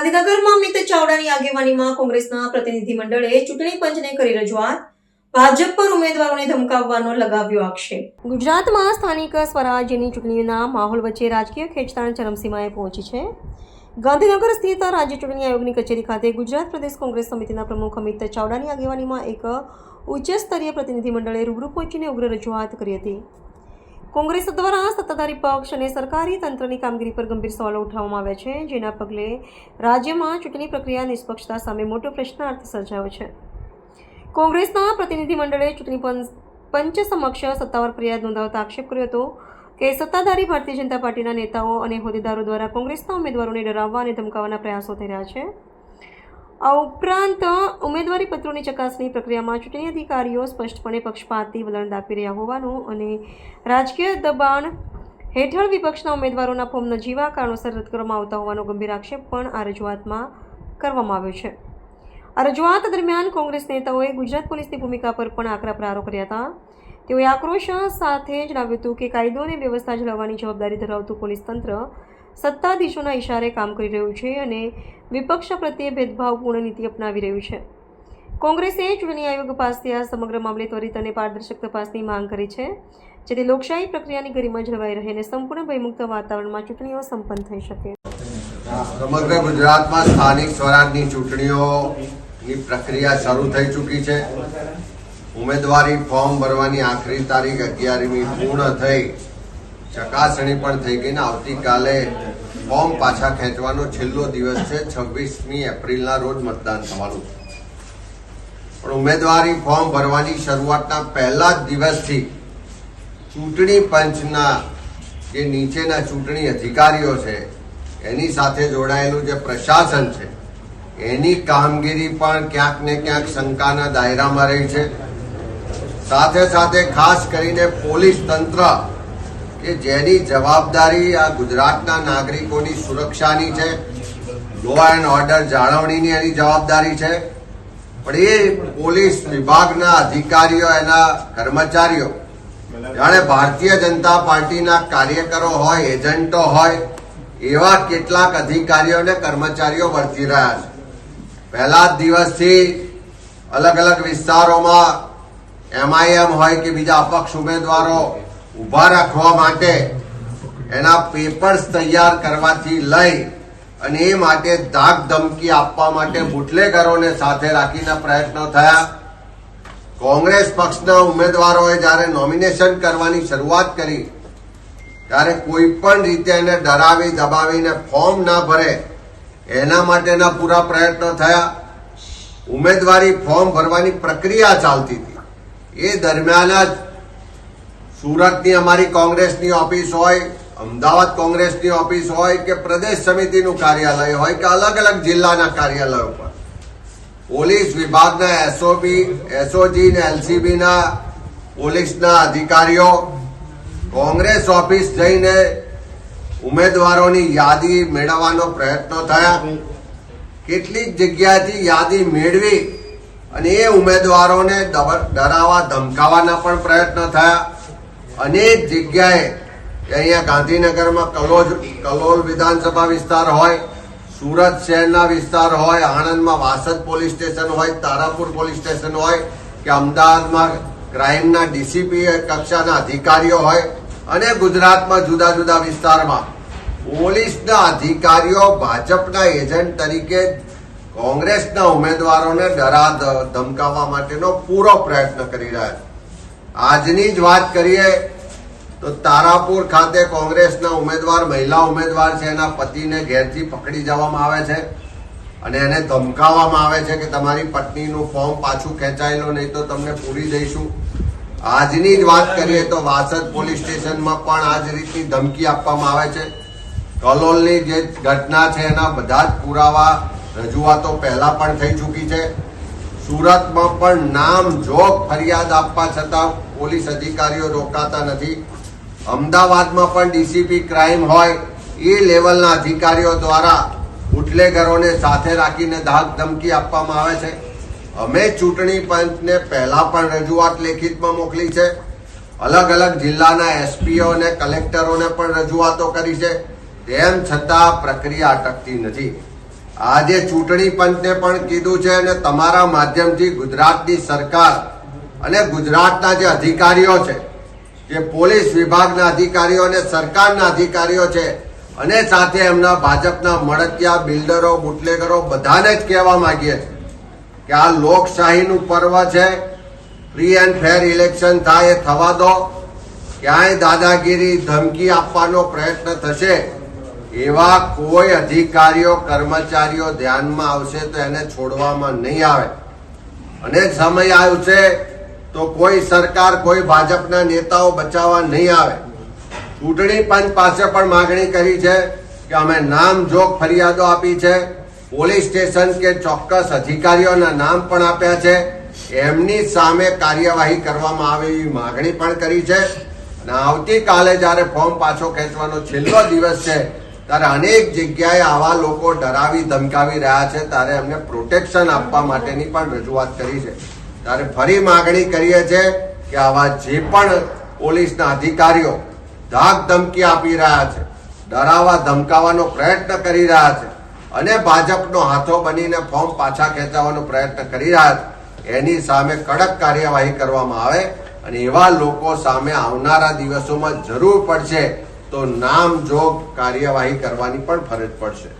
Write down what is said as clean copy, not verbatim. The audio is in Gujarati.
ગાંધીનગરમાં અમિત ચાવડાની આગેવાનીમાં કોંગ્રેસના પ્રતિનિધિમંડળે ચૂંટણી પંચને કરી રજૂઆત. ભાજપ પર ઉમેદવારોને ધમકાવવાનો લગાવ્યો આક્ષેપ. ગુજરાતમાં સ્થાનિક સ્વરાજ્યની ચૂંટણીના માહોલ વચ્ચે રાજકીય ખેંચતાણ ચરમસીમાએ પહોંચી છે. ગાંધીનગર સ્થિત રાજ્ય ચૂંટણી આયોગની કચેરી ખાતે ગુજરાત પ્રદેશ કોંગ્રેસ સમિતિના પ્રમુખ અમિત ચાવડાની આગેવાનીમાં એક ઉચ્ચ સ્તરીય પ્રતિનિધિમંડળે રૂબરૂ પહોંચીને ઉગ્ર રજૂઆત કરી હતી. કોંગ્રેસ દ્વારા સત્તાધારી પક્ષ અને સરકારી તંત્રની કામગીરી પર ગંભીર સવાલો ઉઠાવવામાં આવ્યા છે, જેના પગલે રાજ્યમાં ચૂંટણી પ્રક્રિયા નિષ્પક્ષતા સામે મોટો પ્રશ્નાર્થ સર્જાયો છે. કોંગ્રેસના પ્રતિનિધિમંડળે ચૂંટણી પંચ સમક્ષ સત્તાવાર ફરિયાદ નોંધાવતા આક્ષેપ કર્યો હતો કે સત્તાધારી ભારતીય જનતા પાર્ટીના નેતાઓ અને હોદ્દેદારો દ્વારા કોંગ્રેસના ઉમેદવારોને ડરાવવા અને ધમકાવવાના પ્રયાસો થઈ રહ્યા છે. આ ઉપરાંત ઉમેદવારી પત્રોની ચકાસણી પ્રક્રિયામાં ચૂંટણી અધિકારીઓ સ્પષ્ટપણે પક્ષપાતી વલણ દાખવી રહ્યા હોવાનું અને રાજકીય દબાણ હેઠળ વિપક્ષના ઉમેદવારોના ફોર્મ નજીવા કારણોસર રદ કરવામાં આવતા હોવાનો ગંભીર આક્ષેપ પણ આ રજૂઆતમાં કરવામાં આવ્યો છે. આ રજૂઆત દરમિયાન કોંગ્રેસ નેતાઓએ ગુજરાત પોલીસની ભૂમિકા પર પણ આકરા પ્રહારો કર્યા હતા. તેઓએ આક્રોશ સાથે જણાવ્યું હતું કે કાયદો અને વ્યવસ્થા જાળવવાની જવાબદારી ધરાવતું પોલીસ તંત્ર સત્તાધીશોના ઇશારે કામ કરી રહ્યું છે અને વિપક્ષ પ્રત્યે ભેદભાવપૂર્ણ નીતિ અપનાવી રહ્યું છે. કોંગ્રેસે ચૂંટણી આયોગ પાસે આ સમગ્ર મામલે ત્વરિત અને પારદર્શક તપાસની માંગ કરી છે, જેથી લોકશાહી પ્રક્રિયાની ગરિમા જળવાઈ રહે અને સંપૂર્ણ ભયમુક્ત વાતાવરણમાં ચૂંટણીઓ સંપન્ન થઈ શકે. સમગ્ર ગુજરાતમાં સ્થાનિક સ્વરાજની ચૂંટણીઓની પ્રક્રિયા શરૂ થઈ ચૂકી છે. ઉમેદવારી ફોર્મ ભરવાની આખરી તારીખ 11મી પૂર્ણ થઈ, ચકાસણી પણ થઈ ગઈ ને આવતીકાલે ફોર્મ પાછા ખેંચવાનો છેલ્લો દિવસ છે. 26મી એપ્રિલના રોજ મતદાન થવાનું છે. પણ ઉમેદવારી ફોર્મ ભરવાની શરૂઆતના પહેલા જ દિવસથી ચૂંટણી પંચના જે નીચેના ચૂંટણી અધિકારીઓ છે એની સાથે જોડાયેલું જે પ્રશાસન છે એની કામગીરી પણ ક્યાંક ને ક્યાંક શંકાના દાયરામાં રહી છે. સાથે સાથે ખાસ કરીને પોલીસ તંત્ર કે જેની જવાબદારી આ ગુજરાતના નાગરિકોની સુરક્ષાની છે, લો એન્ડ ઓર્ડર જાળવણીની એની જવાબદારી છે, પણ એ પોલીસ વિભાગના અધિકારીઓ, એના કર્મચારીઓ જાણે ભારતીય જનતા પાર્ટીના કાર્યકરો હોય, એજન્ટો હોય એવા કેટલાક અધિકારીઓ અને કર્મચારીઓ વર્તી રહ્યા છે. પહેલા જ દિવસથી અલગ અલગ વિસ્તારોમાં MIM હોય કે બીજા અપક્ષ ઉમેદવારો ઉભા રાખવા માટે એના પેપર્સ તૈયાર કરવાથી લઈ અને એ માટે ધાક ધમકી આપવા માટે બુટલેગરોને સાથે રાખીને પ્રયત્નો થયા. કોંગ્રેસ પક્ષના ઉમેદવારોએ જ્યારે નોમિનેશન કરવાની શરૂઆત કરી ત્યારે કોઈ પણ રીતે એને ડરાવી દબાવીને ફોર્મ ના ભરે એના માટેના પૂરા પ્રયત્નો થયા. ઉમેદવારી ફોર્મ ભરવાની પ્રક્રિયા ચાલતી હતી એ દરમિયાન જ સુરતની અમારી કોંગ્રેસની ઓફિસ હોય, અમદાવાદ કોંગ્રેસની ઓફિસ હોય કે પ્રદેશ સમિતિનું કાર્યાલય હોય કે અલગ અલગ જિલ્લાના કાર્યાલયો પર પોલીસ વિભાગના SOG ને LCB ના પોલીસના અધિકારીઓ કોંગ્રેસ ઓફિસ જઈને ઉમેદવારોની યાદી મેળવવાનો પ્રયત્નો થયા. કેટલીક જગ્યાએથી યાદી મેળવી અને એ ઉમેદવારોને ડરાવવા ધમકાવવાના પણ પ્રયત્નો થયા. અનેક જગ્યાએ અહીંયા ગાંધીનગરમાં કલોલ વિધાનસભા વિસ્તાર હોય, સુરત શહેરના વિસ્તાર હોય, આણંદમાં વાસદ પોલીસ સ્ટેશન હોય, તારાપુર પોલીસ સ્ટેશન હોય કે અમદાવાદમાં ક્રાઇમના DCP કક્ષાના અધિકારીઓ હોય અને ગુજરાતમાં જુદા જુદા વિસ્તારમાં પોલીસના અધિકારીઓ ભાજપના એજન્ટ તરીકે કોંગ્રેસના ઉમેદવારોને ધમકાવવા માટેનો પૂરો પ્રયત્ન કરી રહ્યા છે. આજની જ વાત કરીએ તો તારાપુર ખાતે કોંગ્રેસના ઉમેદવાર, મહિલા ઉમેદવાર છે, એના પતિને ઘેરથી પકડી જવામાં આવે છે અને એને ધમકાવવામાં આવે છે કે તમારી પત્નીનું ફોર્મ પાછું ખેંચાયેલો નહીં તો તમને પૂરી દઈશું. આજની જ વાત કરીએ તો વાસદ પોલીસ સ્ટેશનમાં પણ આ જ રીતની ધમકી આપવામાં આવે છે. કલોલની જે ઘટના છે એના બધા જ પુરાવા રજૂઆતો પહેલા પણ થઈ ચૂકી છે. સુરતમાં પણ નામ જોગ ફરિયાદ આપવા છતાં પોલીસ અધિકારીઓ રોકાતા નથી. અમદાવાદમાં પણ DCP ક્રાઇમ હોય એ લેવલના અધિકારીઓ દ્વારા બુટલેગરોને સાથે રાખીને ધાક ધમકી આપવામાં આવે છે. અમે ચૂંટણી પંચને પહેલા પણ રજૂઆત લેખિતમાં મોકલી છે. અલગ અલગ જિલ્લાના SPO અને કલેક્ટરોને પણ રજૂઆતો કરી છે. તેમ છતાં પ્રક્રિયા અટકતી નથી. આજે ચૂંટણી પંચને પણ કીધું છે અને તમારા માધ્યમથી ગુજરાતની સરકાર અને ગુજરાતના જે અધિકારીઓ છે, જે પોલીસ વિભાગના અધિકારીઓ અને સરકારના અધિકારીઓ છે અને સાથે એમના ભાજપના મળતિયા બિલ્ડરો બુટલેગરો બધાને જ કહેવા માંગીએ છીએ કે આ લોકશાહીનું પર્વ છે. ફ્રી એન્ડ ફેર ઇલેક્શન થાય એ થવા દો. ક્યાંય દાદાગીરી ધમકી આપવાનો પ્રયત્ન થશે એવા કોઈ અધિકારીઓ કર્મચારીઓ ધ્યાનમાં આવશે તો એને છોડવામાં નહીં આવે. અને સમય આવશે તો કોઈ સરકાર કોઈ ભાજપના નેતાઓ બચાવવા નહીં આવે. ચૂંટણી પંચ પાસે પણ માગણી કરી છે કે અમે નામજોગ ફરિયાદો આપી છે, પોલીસ સ્ટેશન કે ચોક્કસ અધિકારીઓના નામ પણ આપ્યા છે, એમની સામે કાર્યવાહી કરવામાં આવે એવી માગણી પણ કરી છે. અને આવતીકાલે જયારે ફોર્મ પાછો ખેંચવાનો છેલ્લો દિવસ છે ત્યારે અનેક જગ્યાએ આવા લોકો ડરાવી ધમકાવી રહ્યા છે, ત્યારે એમને પ્રોટેક્શન આપવા માટેની પણ રજૂઆત કરી છે. ત્યારે ફરી માગણી કરીએ છીએ કે આવા જે પણ પોલીસના અધિકારીઓ ધાક ધમકી આપી રહ્યા છે, ડરાવવા ધમકાવવાનો પ્રયત્ન કરી રહ્યા છે અને ભાજપનો હાથો બનીને ફોર્મ પાછા ખેંચવાનો પ્રયત્ન કરી રહ્યા છે, એની સામે કડક કાર્યવાહી કરવામાં આવે. અને એવા લોકો સામે આવનારા દિવસોમાં જરૂર પડશે તો નામજોગ કાર્યવાહી કરવાની પણ ફરજ પડશે.